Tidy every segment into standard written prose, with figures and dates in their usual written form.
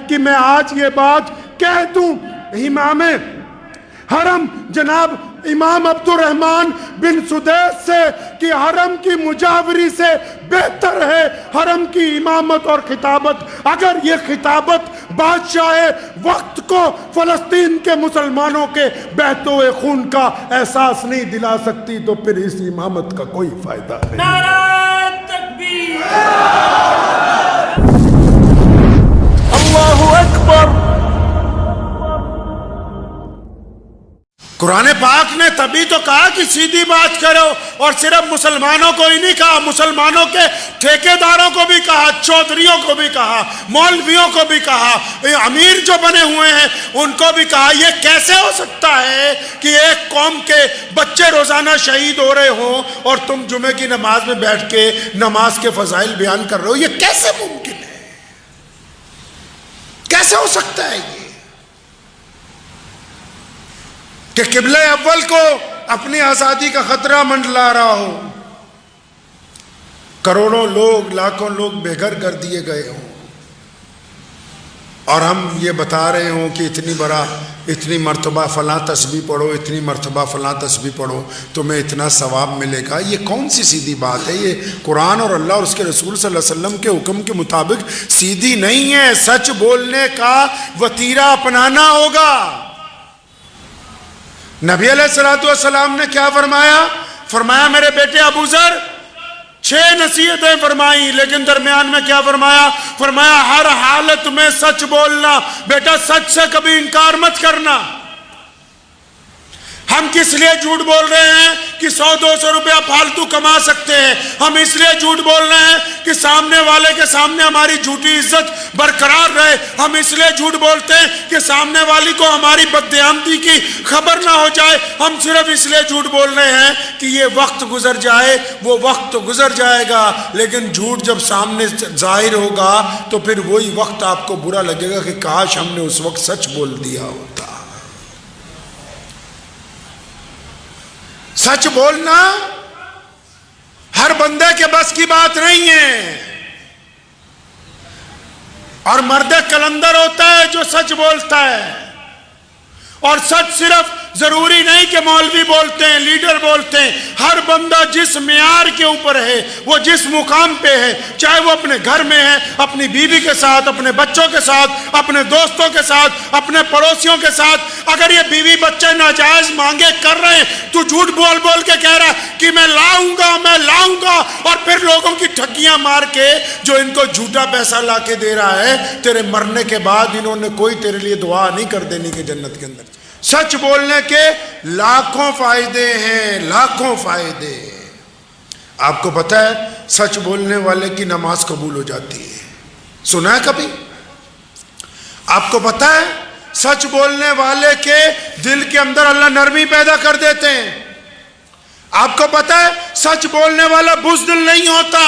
کہ میں آج یہ بات کہہ دوں، امام حرم جناب امام عبد الرحمن بن سدیس سے کہ حرم کی مجاوری سے بہتر ہے حرم کی امامت اور خطابت۔ اگر یہ خطابت بادشاہ وقت کو فلسطین کے مسلمانوں کے بہتے ہوئے خون کا احساس نہیں دلا سکتی تو پھر اس امامت کا کوئی فائدہ نہیں۔ نعرہ تکبیر، اللہ اکبر۔ قرآن پاک نے تبھی تو کہا کہ سیدھی بات کرو، اور صرف مسلمانوں کو ہی نہیں کہا، مسلمانوں کے ٹھیکیداروں کو بھی کہا، چودھریوں کو بھی کہا، مولویوں کو بھی کہا، امیر جو بنے ہوئے ہیں ان کو بھی کہا۔ یہ کیسے ہو سکتا ہے کہ ایک قوم کے بچے روزانہ شہید ہو رہے ہوں اور تم جمعے کی نماز میں بیٹھ کے نماز کے فضائل بیان کر رہے ہو؟ یہ کیسے ممکن ہے؟ کیسے ہو سکتا ہے یہ کہ قبلہ اول کو اپنی آزادی کا خطرہ منڈلا رہا ہو، کروڑوں لوگ لاکھوں لوگ بے گھر کر دیے گئے ہوں، اور ہم یہ بتا رہے ہوں کہ اتنی مرتبہ فلاں تسبیح پڑھو، اتنی مرتبہ فلاں تسبیح پڑھو، تمہیں اتنا ثواب ملے گا۔ یہ کون سی سیدھی بات ہے؟ یہ قرآن اور اللہ اور اس کے رسول صلی اللہ علیہ وسلم کے حکم کے مطابق سیدھی نہیں ہے۔ سچ بولنے کا وتیرہ اپنانا ہوگا۔ نبی علیہ السلام نے کیا فرمایا میرے بیٹے ابو ذر 6 نصیحتیں فرمائی، لیکن درمیان میں کیا فرمایا ہر حالت میں سچ بولنا، بیٹا سچ سے کبھی انکار مت کرنا۔ ہم کس لیے جھوٹ بول رہے ہیں کہ 100-200 روپیہ فالتو کما سکتے ہیں؟ ہم اس لیے جھوٹ بول رہے ہیں کہ سامنے والے کے سامنے ہماری جھوٹی عزت برقرار رہے۔ ہم اس لیے جھوٹ بولتے ہیں کہ سامنے والی کو ہماری بددیانتی کی خبر نہ ہو جائے۔ ہم صرف اس لیے جھوٹ بول رہے ہیں کہ یہ وقت گزر جائے۔ وہ وقت تو گزر جائے گا، لیکن جھوٹ جب سامنے ظاہر ہوگا تو پھر وہی وقت آپ کو برا لگے گا کہ کاش ہم نے اس وقت سچ بول دیا ہوتا۔ سچ بولنا ہر بندے کے بس کی بات نہیں ہے، اور مرد کلندر ہوتا ہے جو سچ بولتا ہے۔ اور سچ صرف ضروری نہیں کہ مولوی بولتے ہیں، لیڈر بولتے ہیں۔ ہر بندہ جس معیار کے اوپر ہے، وہ جس مقام پہ ہے، چاہے وہ اپنے گھر میں ہے، اپنی بیوی کے ساتھ، اپنے بچوں کے ساتھ، اپنے دوستوں کے ساتھ، اپنے پڑوسیوں کے ساتھ، اگر یہ بیوی بچے ناجائز مانگے کر رہے ہیں تو جھوٹ بول بول کے کہہ رہا ہے کہ میں لاؤں گا، اور پھر لوگوں کی ٹھگیاں مار کے جو ان کو جھوٹا پیسہ لا کے دے رہا ہے، تیرے مرنے کے بعد انہوں نے کوئی تیرے لیے دعا نہیں کر دینی کہ جنت کے اندر۔ سچ بولنے کے لاکھوں فائدے ہیں، لاکھوں فائدے۔ آپ کو پتہ ہے سچ بولنے والے کی نماز قبول ہو جاتی ہے، سنا ہے کبھی؟ آپ کو پتہ ہے سچ بولنے والے کے دل کے اندر اللہ نرمی پیدا کر دیتے ہیں۔ آپ کو پتہ ہے سچ بولنے والا بزدل نہیں ہوتا۔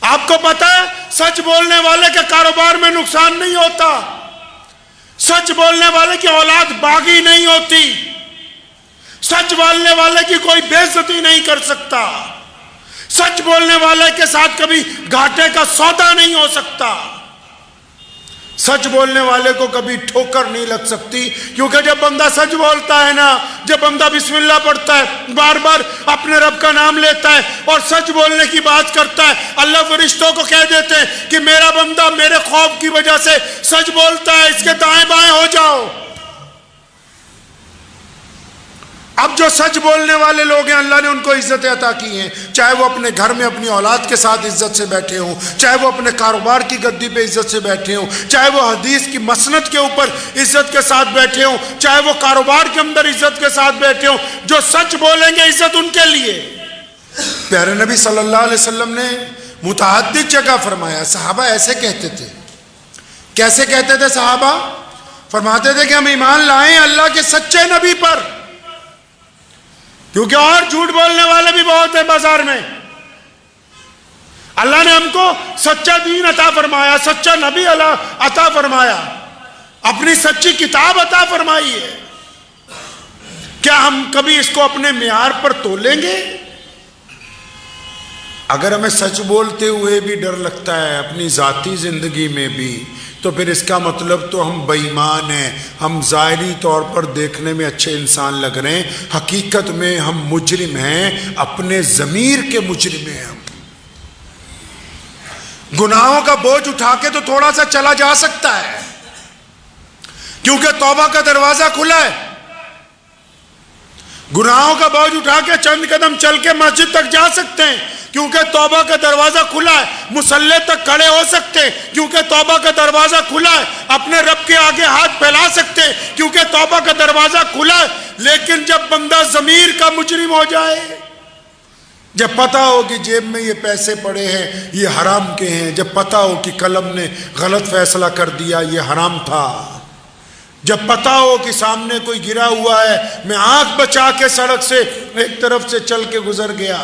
آپ کو پتہ ہے سچ بولنے والے کے کاروبار میں نقصان نہیں ہوتا۔ سچ بولنے والے کی اولاد باغی نہیں ہوتی۔ سچ بولنے والے کی کوئی بے عزتی نہیں کر سکتا۔ سچ بولنے والے کے ساتھ کبھی گھاٹے کا سودا نہیں ہو سکتا۔ سچ بولنے والے کو کبھی ٹھوکر نہیں لگ سکتی، کیونکہ جب بندہ سچ بولتا ہے نا، جب بندہ بسم اللہ پڑھتا ہے، بار بار اپنے رب کا نام لیتا ہے اور سچ بولنے کی بات کرتا ہے، اللہ فرشتوں کو کہہ دیتے ہیں کہ میرا بندہ میرے خوف کی وجہ سے سچ بولتا ہے، اس کے دائیں بائیں ہو جاؤ۔ اب جو سچ بولنے والے لوگ ہیں اللہ نے ان کو عزت عطا کی ہیں، چاہے وہ اپنے گھر میں اپنی اولاد کے ساتھ عزت سے بیٹھے ہوں، چاہے وہ اپنے کاروبار کی گدی پہ عزت سے بیٹھے ہوں، چاہے وہ حدیث کی مسند کے اوپر عزت کے ساتھ بیٹھے ہوں، چاہے وہ کاروبار کے اندر عزت کے ساتھ بیٹھے ہوں۔ جو سچ بولیں گے عزت ان کے لیے۔ پیارے نبی صلی اللہ علیہ وسلم نے متعدد جگہ فرمایا، صحابہ ایسے کہتے تھے۔ کیسے کہتے تھے صحابہ؟ فرماتے تھے کہ ہم ایمان لائیں اللہ کے سچے نبی پر، کیونکہ اور جھوٹ بولنے والے بھی بہت ہیں بازار میں۔ اللہ نے ہم کو سچا دین عطا فرمایا، سچا نبی عطا فرمایا، اپنی سچی کتاب عطا فرمائی ہے۔ کیا ہم کبھی اس کو اپنے معیار پر تولیں گے؟ اگر ہمیں سچ بولتے ہوئے بھی ڈر لگتا ہے اپنی ذاتی زندگی میں بھی، تو پھر اس کا مطلب تو ہم بے ایمان ہیں. ہم ظاہری طور پر دیکھنے میں اچھے انسان لگ رہے ہیں، حقیقت میں ہم مجرم ہیں، اپنے ضمیر کے مجرم ہیں. ہم گناہوں کا بوجھ اٹھا کے تو تھوڑا سا چلا جا سکتا ہے کیونکہ توبہ کا دروازہ کھلا ہے. گناہوں کا بوجھ اٹھا کے چند قدم چل کے مسجد تک جا سکتے ہیں کیونکہ توبہ کا دروازہ کھلا ہے. مصلی تک کھڑے ہو سکتے ہیں کیونکہ توبہ کا دروازہ کھلا ہے. اپنے رب کے آگے ہاتھ پھیلا سکتے ہیں کیونکہ توبہ کا دروازہ کھلا ہے. لیکن جب بندہ ضمیر کا مجرم ہو جائے، جب پتہ ہو کہ جیب میں یہ پیسے پڑے ہیں یہ حرام کے ہیں، جب پتہ ہو کہ قلم نے غلط فیصلہ کر دیا یہ حرام تھا، جب پتہ ہو کہ سامنے کوئی گرا ہوا ہے میں آنکھ بچا کے سڑک سے ایک طرف سے چل کے گزر گیا،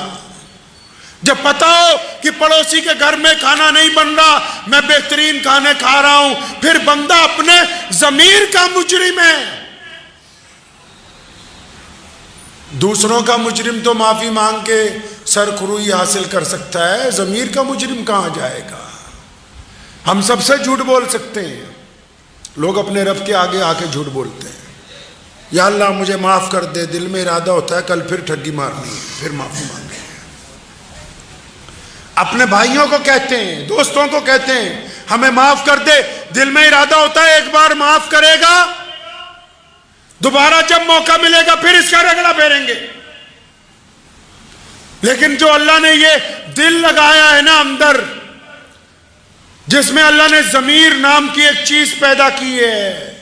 جب پتہ ہو کہ پڑوسی کے گھر میں کھانا نہیں بن رہا میں بہترین کھانے کھا رہا ہوں، پھر بندہ اپنے ضمیر کا مجرم ہے. دوسروں کا مجرم تو معافی مانگ کے سرخروئی حاصل کر سکتا ہے، ضمیر کا مجرم کہاں جائے گا؟ ہم سب سے جھوٹ بول سکتے ہیں. لوگ اپنے رب کے آگے آ کے جھوٹ بولتے ہیں، یا اللہ مجھے معاف کر دے، دل میں ارادہ ہوتا ہے کل پھر ٹھگی مارنی ہے، پھر معافی مانگے. اپنے بھائیوں کو کہتے ہیں، دوستوں کو کہتے ہیں ہمیں معاف کر دے، دل میں ارادہ ہوتا ہے ایک بار معاف کرے گا دوبارہ جب موقع ملے گا پھر اس کا رگڑا پھیریں گے. لیکن جو اللہ نے یہ دل لگایا ہے نا اندر، جس میں اللہ نے ضمیر نام کی ایک چیز پیدا کی ہے،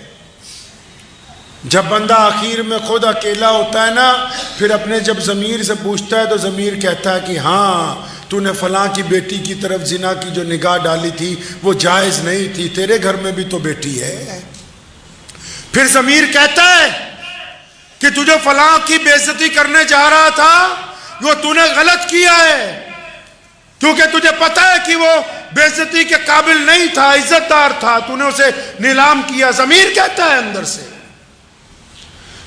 جب بندہ آخر میں خود اکیلا ہوتا ہے نا پھر اپنے جب ضمیر سے پوچھتا ہے تو ضمیر کہتا ہے کہ ہاں تو نے فلاں کی بیٹی کی طرف زنا کی جو نگاہ ڈالی تھی وہ جائز نہیں تھی، تیرے گھر میں بھی تو بیٹی ہے. پھر ضمیر کہتا ہے کہ تجھے فلاں کی بے عزتی کرنے جا رہا تھا وہ تو نے غلط کیا ہے کیونکہ تجھے پتا ہے کہ وہ بے عزتی کے قابل نہیں تھا، عزت دار تھا، تو نے اسے نیلام کیا. ضمیر کہتا ہے اندر سے،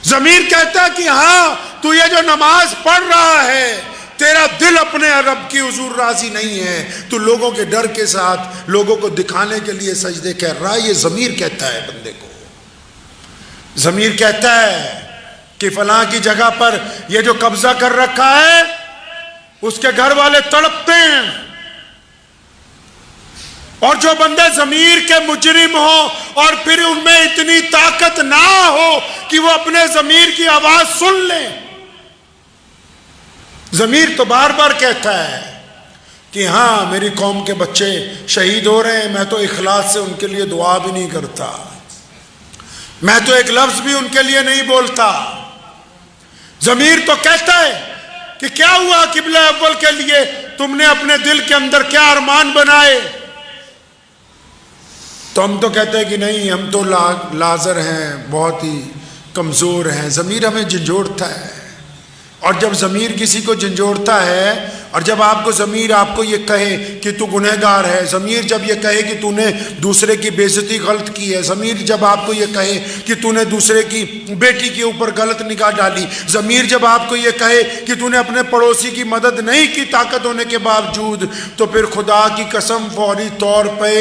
ضمیر کہتا ہے کہ ہاں تو یہ جو نماز پڑھ رہا ہے تیرا دل اپنے رب کی حضور راضی نہیں ہے، تو لوگوں کے ڈر کے ساتھ لوگوں کو دکھانے کے لیے سجدے کر رہا ہے. یہ ضمیر کہتا ہے بندے کو. ضمیر کہتا ہے کہ فلاں کی جگہ پر یہ جو قبضہ کر رکھا ہے اس کے گھر والے تڑپتے ہیں. اور جو بندے ضمیر کے مجرم ہو اور پھر ان میں اتنی طاقت نہ ہو کہ وہ اپنے ضمیر کی آواز سن لیں. ضمیر تو بار بار کہتا ہے کہ ہاں میری قوم کے بچے شہید ہو رہے ہیں، میں تو اخلاص سے ان کے لیے دعا بھی نہیں کرتا، میں تو ایک لفظ بھی ان کے لیے نہیں بولتا. ضمیر تو کہتا ہے کہ کیا ہوا قبلہ اول کے لیے تم نے اپنے دل کے اندر کیا ارمان بنائے؟ تو ہم تو کہتے ہیں کہ نہیں ہم تو لازر ہیں، بہت ہی کمزور ہیں. ضمیر ہمیں جھنجھوڑتا ہے، اور جب ضمیر کسی کو جھنجھوڑتا ہے اور جب آپ کو ضمیر آپ کو یہ کہے کہ تو گنہگار ہے، ضمیر جب یہ کہے کہ تو نے دوسرے کی بے عزتی غلط کی ہے، ضمیر جب آپ کو یہ کہے کہ تو نے دوسرے کی بیٹی کے اوپر غلط نگاہ ڈالی، ضمیر جب آپ کو یہ کہے کہ تو نے اپنے پڑوسی کی مدد نہیں کی طاقت ہونے کے باوجود، تو پھر خدا کی قسم فوری طور پہ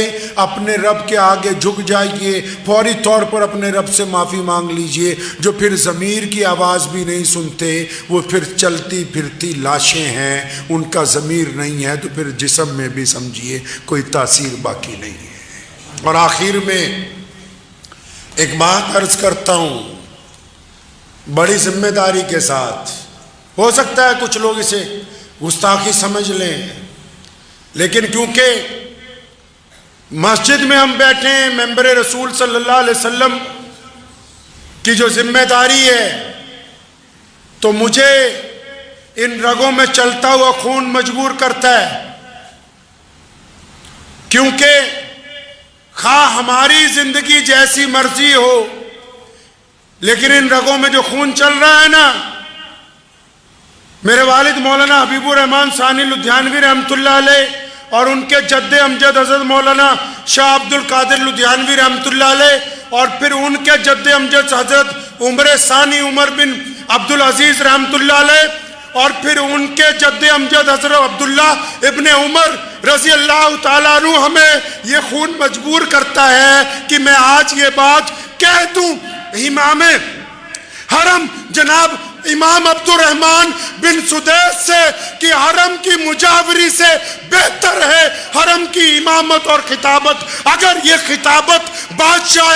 اپنے رب کے آگے جھک جائیے، فوری طور پر اپنے رب سے معافی مانگ لیجئے. جو پھر ضمیر کی آواز بھی نہیں سنتے وہ پھر چلتی پھرتی لاشیں ہیں، ان کا ضمیر نہیں ہے، تو پھر جسم میں بھی سمجھیے کوئی تاثیر باقی نہیں ہے. اور آخر میں ایک بات عرض کرتا ہوں بڑی ذمہ داری کے ساتھ، ہو سکتا ہے کچھ لوگ اسے گستاخی سمجھ لیں، لیکن کیونکہ مسجد میں ہم بیٹھے ہیں، ممبر رسول صلی اللہ علیہ وسلم کی جو ذمہ داری ہے، تو مجھے ان رگوں میں چلتا ہوا خون مجبور کرتا ہے، کیونکہ خواہ ہماری زندگی جیسی مرضی ہو لیکن ان رگوں میں جو خون چل رہا ہے نا، میرے والد مولانا حبیب الرحمن ثانی لدھیانوی رحمۃ اللہ علیہ اور ان کے جد امجد حضرت مولانا شاہ عبد القادر لدھیانوی رحمۃ اللہ علیہ اور پھر ان کے جد امجد حضرت عمر ثانی عمر بن عبد العزیز رحمۃ اللہ علیہ، اور پھر ان کے جد امجد حضرت عبداللہ ابن عمر رضی اللہ تعالیٰ عنہ ہمیں یہ خون مجبور کرتا ہے کہ میں آج یہ بات کہہ دوں. امام حرم جناب امام عبد الرحمن بن سدیس سے کہ حرم کی مجاوری سے بہتر ہے حرم کی امامت اور خطابت. اگر یہ خطابت بادشاہ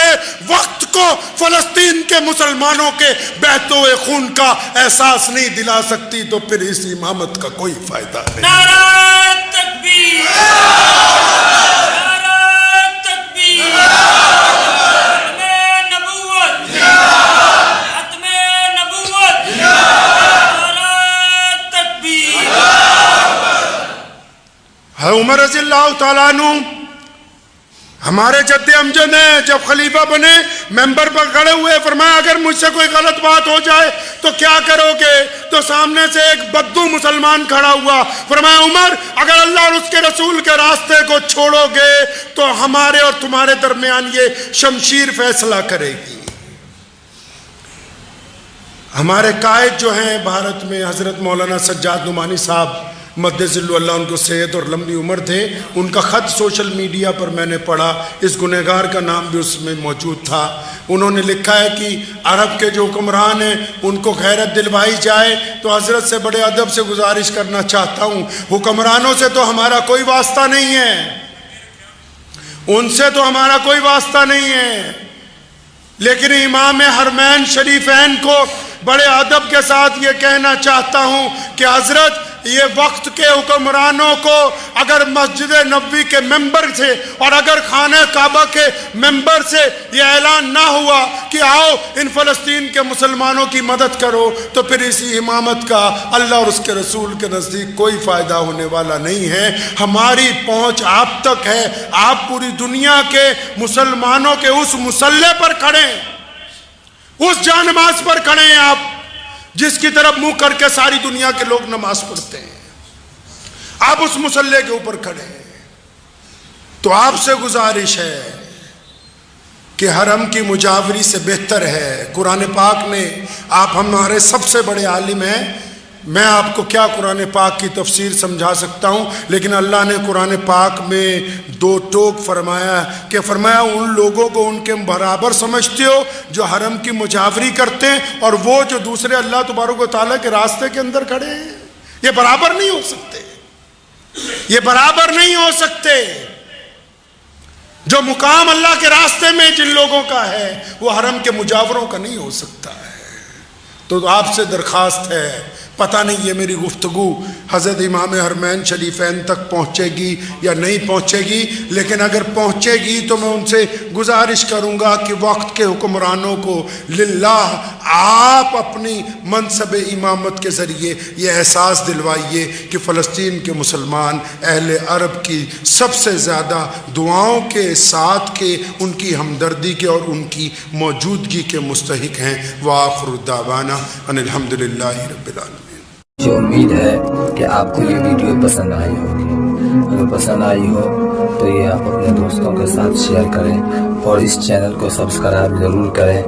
وقت کو فلسطین کے مسلمانوں کے بہتے ہوئے خون کا احساس نہیں دلا سکتی تو پھر اس امامت کا کوئی فائدہ نہیں. نعرہ تکبیر، نعرہ تکبیر، ختم نبوت، ختم نبوت، نعرہ تکبیر. عمر رضی اللہ تعالیٰ عنہ ہمارے جد امجد نے جب خلیفہ بنے ممبر پر کھڑے ہوئے فرمایا اگر مجھ سے کوئی غلط بات ہو جائے تو کیا کرو گے؟ تو سامنے سے ایک بدو مسلمان کھڑا ہوا. فرمایا عمر اگر اللہ اور اس کے رسول کے راستے کو چھوڑو گے تو ہمارے اور تمہارے درمیان یہ شمشیر فیصلہ کرے گی. ہمارے قائد جو ہیں بھارت میں حضرت مولانا سجاد نعمانی صاحب مدذل اللہ ان کو صحت اور لمبی عمر تھے. ان کا خط سوشل میڈیا پر میں نے پڑھا، اس گنہگار کا نام بھی اس میں موجود تھا. انہوں نے لکھا ہے کہ عرب کے جو حکمران ہیں ان کو غیرت دلوائی جائے تو حضرت سے بڑے ادب سے گزارش کرنا چاہتا ہوں حکمرانوں سے تو ہمارا کوئی واسطہ نہیں ہے، ان سے تو ہمارا کوئی واسطہ نہیں ہے، لیکن امام حرمین شریفین کو بڑے ادب کے ساتھ یہ کہنا چاہتا ہوں کہ حضرت یہ وقت کے حکمرانوں کو اگر مسجد نبوی کے ممبر سے اور اگر خانہ کعبہ کے ممبر سے یہ اعلان نہ ہوا کہ آؤ ان فلسطین کے مسلمانوں کی مدد کرو تو پھر اسی امامت کا اللہ اور اس کے رسول کے نزدیک کوئی فائدہ ہونے والا نہیں ہے. ہماری پہنچ آپ تک ہے. آپ پوری دنیا کے مسلمانوں کے اس مسلح پر کھڑے، اس جا نماز پر کھڑے ہیں آپ جس کی طرف منہ کر کے ساری دنیا کے لوگ نماز پڑھتے ہیں. آپ اس مسلح کے اوپر کھڑے ہیں. تو آپ سے گزارش ہے کہ حرم کی مجاوری سے بہتر ہے. قرآن پاک نے، آپ ہمارے سب سے بڑے عالم ہیں، میں آپ کو کیا قرآن پاک کی تفسیر سمجھا سکتا ہوں، لیکن اللہ نے قرآن پاک میں دو ٹوک فرمایا کہ فرمایا ان لوگوں کو ان کے برابر سمجھتے ہو جو حرم کی مجاوری کرتے ہیں اور وہ جو دوسرے اللہ تبارک و تعالیٰ کے راستے کے اندر کھڑے ہیں. یہ برابر نہیں ہو سکتے، یہ برابر نہیں ہو سکتے. جو مقام اللہ کے راستے میں جن لوگوں کا ہے وہ حرم کے مجاوروں کا نہیں ہو سکتا ہے. تو آپ سے درخواست ہے، پتہ نہیں یہ میری گفتگو حضرت امام حرمین شریفین تک پہنچے گی یا نہیں پہنچے گی، لیکن اگر پہنچے گی تو میں ان سے گزارش کروں گا کہ وقت کے حکمرانوں کو للہ آپ اپنی منصب امامت کے ذریعے یہ احساس دلوائیے کہ فلسطین کے مسلمان اہل عرب کی سب سے زیادہ دعاؤں کے ساتھ کے ان کی ہمدردی کے اور ان کی موجودگی کے مستحق ہیں. وآخر دعوانا ان الحمدللہ رب العالمین. مجھے امید ہے کہ آپ کو یہ ویڈیو پسند آئی ہوگی. اگر پسند آئی ہو تو یہ آپ اپنے دوستوں کے ساتھ شیئر کریں اور اس چینل کو سبسکرائب ضرور کریں.